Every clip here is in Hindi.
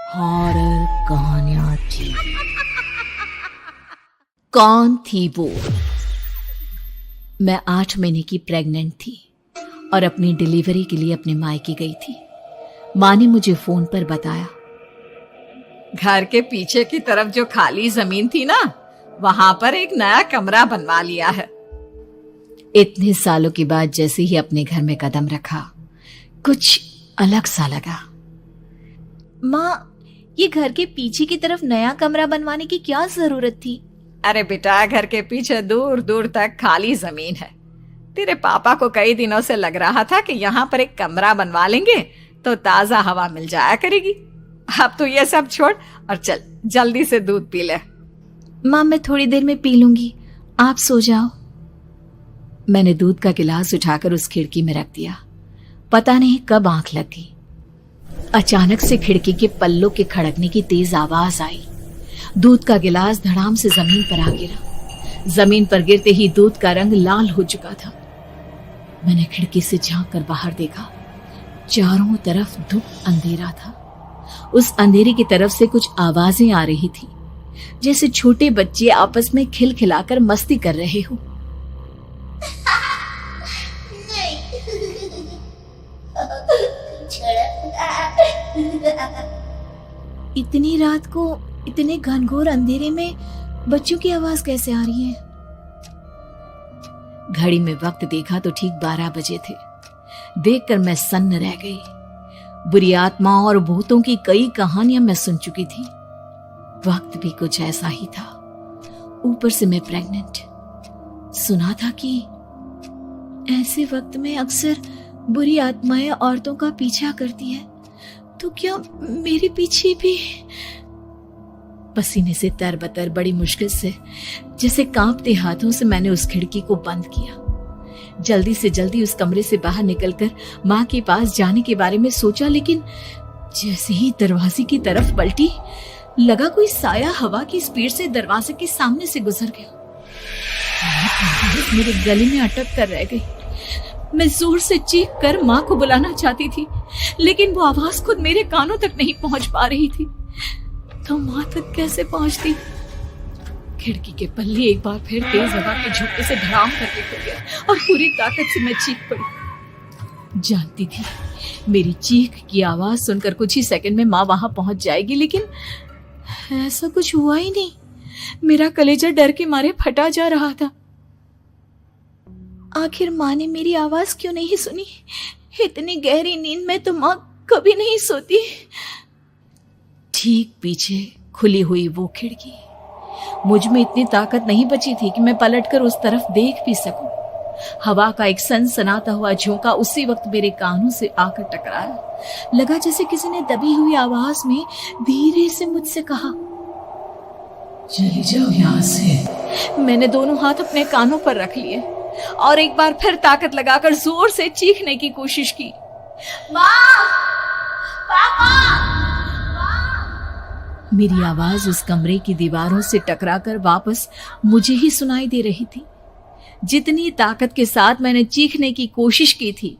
हॉरर कहानियां थी। कौन थी वो? मैं 8 महीने की प्रेग्नेंट थी और अपनी डिलीवरी के लिए अपने मायके गई थी। माँ ने मुझे फोन पर बताया, घर के पीछे की तरफ जो खाली जमीन थी ना, वहां पर एक नया कमरा बनवा लिया है। इतने सालों के बाद जैसे ही अपने घर में कदम रखा, कुछ अलग सा लगा। माँ, ये घर के पीछे की तरफ नया कमरा बनवाने की क्या जरूरत थी? अरे बेटा, घर के पीछे दूर दूर तक खाली जमीन है। तेरे पापा को कई दिनों से लग रहा था कि यहाँ पर एक कमरा बनवा लेंगे तो ताजा हवा मिल जाया करेगी। अब तो ये सब छोड़ और चल जल्दी से दूध पी ले। माँ, मैं थोड़ी देर में पी लूंगी, आप सो जाओ। मैंने दूध का गिलास उठाकर उस खिड़की में रख दिया। पता नहीं कब आंख लग गई। अचानक से खिड़की के पल्लों के खड़कने की तेज आवाज आई। दूध का गिलास धड़ाम से जमीन पर आ गिरा। जमीन पर गिरते ही दूध का रंग लाल हो चुका था। मैंने खिड़की से झांक कर बाहर देखा। चारों तरफ धूप अंधेरा था। उस अंधेरे की तरफ से कुछ आवाजें आ रही थी, जैसे छोटे बच्चे आपस में खिलखिलाकर मस्ती कर रहे हो। इतनी रात को इतने घनघोर अंधेरे में बच्चों की आवाज कैसे आ रही है? घड़ी में वक्त देखा तो ठीक 12 बजे थे। देखकर मैं सन्न रह गई। बुरी आत्माओं और भूतों की कई कहानियां मैं सुन चुकी थी। वक्त भी कुछ ऐसा ही था। ऊपर से मैं प्रेग्नेंट। सुना था कि ऐसे वक्त में अक्सर बुरी आत्माएं औरतों का पीछा करती है, तो क्या मेरे पीछे भी? पसीने से तरबतर बड़ी मुश्किल से, जैसे कांपते हाथों से मैंने उस खिड़की को बंद किया। जल्दी से जल्दी उस कमरे से बाहर निकलकर माँ के पास जाने के बारे में सोचा, लेकिन जैसे ही दरवाजे की तरफ पलटी, लगा कोई साया हवा की स्पीड से दरवाजे के सामने से गुजर गया। मेरे गले में अटक कर रह गई। मैं जोर से चीख कर माँ को बुलाना चाहती थी, लेकिन वो आवाज खुद मेरे कानों तक नहीं पहुंच पा रही थी। तो माँ तक कैसे पहुंचती? खिड़की के पल्ले एक बार फिर तेज हवा के झोंके से धड़ाम करके खुल गया और पूरी ताकत से मैं चीख पड़ी। जानती थी मेरी चीख की आवाज सुनकर कुछ ही सेकंड में माँ वहां पहुंच जाएगी, लेकिन ऐसा कुछ हुआ ही नहीं। मेरा कलेजा डर के मारे फटा जा रहा था। आखिर माँ ने मेरी आवाज क्यों नहीं सुनी? इतनी गहरी नींद में तो माँ कभी नहीं सोती। ठीक पीछे खुली हुई वो खिड़की। मुझ में इतनी ताकत नहीं बची थी कि मैं पलटकर उस तरफ देख भी सकूं। हवा का एक सनसनाता हुआ झोंका उसी वक्त मेरे कानों से आकर टकराया। लगा जैसे किसी ने दबी हुई आवाज में धीरे से मुझसे कहा, चली जाओ यहाँ से। मैंने दोनों हाथ अपने कानों पर रख लिए और एक बार फिर ताकत लगाकर जोर से चीखने की कोशिश की। माँ! पापा! मेरी आवाज उस कमरे की दीवारों से टकराकर वापस मुझे ही सुनाई दे रही थी। जितनी ताकत के साथ मैंने चीखने की कोशिश की थी,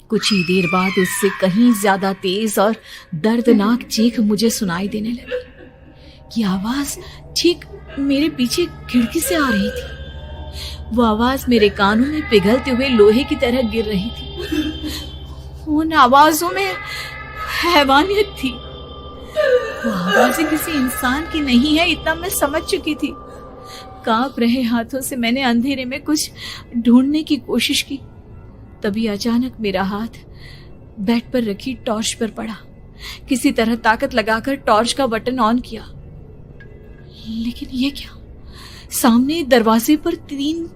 कुछ ही देर बाद उससे कहीं ज्यादा तेज और दर्दनाक चीख मुझे सुनाई देने लगी। कि आवाज ठीक मेरे पीछे खिड़की से आ रही थी। वो आवाज मेरे कानों में पिघलते हुए लोहे की तरह गिर रही थी। उन आवाजों में हैवानियत थी। वो आवाजें किसी इंसान की नहीं है, इतना मैं समझ चुकी थी। कांप रहे हाथों से मैंने अंधेरे में कुछ ढूंढने की कोशिश की। तभी अचानक मेरा हाथ बेड पर रखी टॉर्च पर पड़ा। किसी तरह ताकत लगाकर टॉर्च का बटन ऑन किया, लेकिन ये क्या? सामने दरवाजे पर 3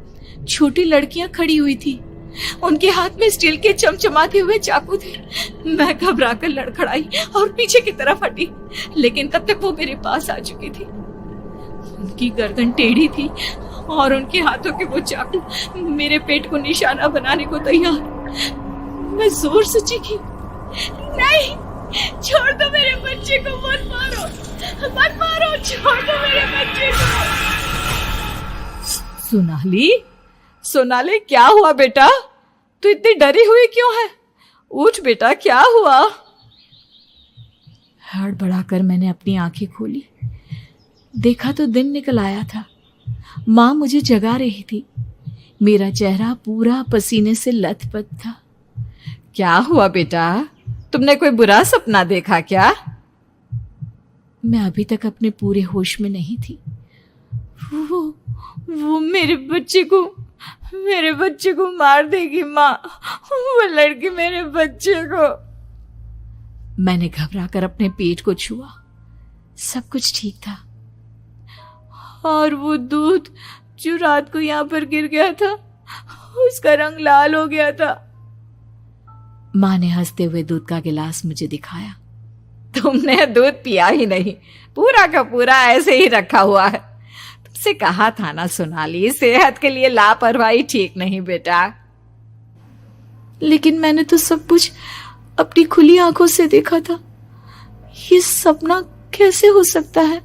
छोटी लड़कियां खड़ी हुई थी। उनके हाथ में स्टील के चमचमाते हुए चाकू थे। मैं घबराकर लड़खड़ाई और पीछे की तरफ हटी, लेकिन तब तक वो मेरे पास आ चुकी थी। उनकी गर्दन टेढ़ी थी और उनके हाथों के वो चाकू मेरे पेट को निशाना बनाने को तैयार। मैं जोर से चीखी, नहीं, छोड़ दो मेरे बच्चे को, मत मारो, मत मारो, छोड़ दो मेरे बच्चे को। सोनाली, क्या हुआ बेटा? तू इतनी डरी हुई क्यों है? उठ बेटा, क्या हुआ? हड़बड़ाकर मैंने अपनी आंखें खोली। देखा तो दिन निकल आया था। माँ मुझे जगा रही थी। मेरा चेहरा पूरा पसीने से लथपथ था। क्या हुआ बेटा, तुमने कोई बुरा सपना देखा क्या? मैं अभी तक अपने पूरे होश में नहीं थी। वो मेरे बच्चे को मार देगी माँ। वो लड़की मेरे बच्चे को। मैंने घबराकर अपने पेट को छुआ। सब कुछ ठीक था। और वो दूध जो रात को यहाँ पर गिर गया था, उसका रंग लाल हो गया था। माँ ने हंसते हुए दूध का गिलास मुझे दिखाया। तुमने दूध पिया ही नहीं, पूरा का पूरा ऐसे ही रखा हुआ है। तुमसे कहा था ना सोनाली, सेहत के लिए लापरवाही ठीक नहीं बेटा। लेकिन मैंने तो सब कुछ अपनी खुली आंखों से देखा था। ये सपना कैसे हो सकता है?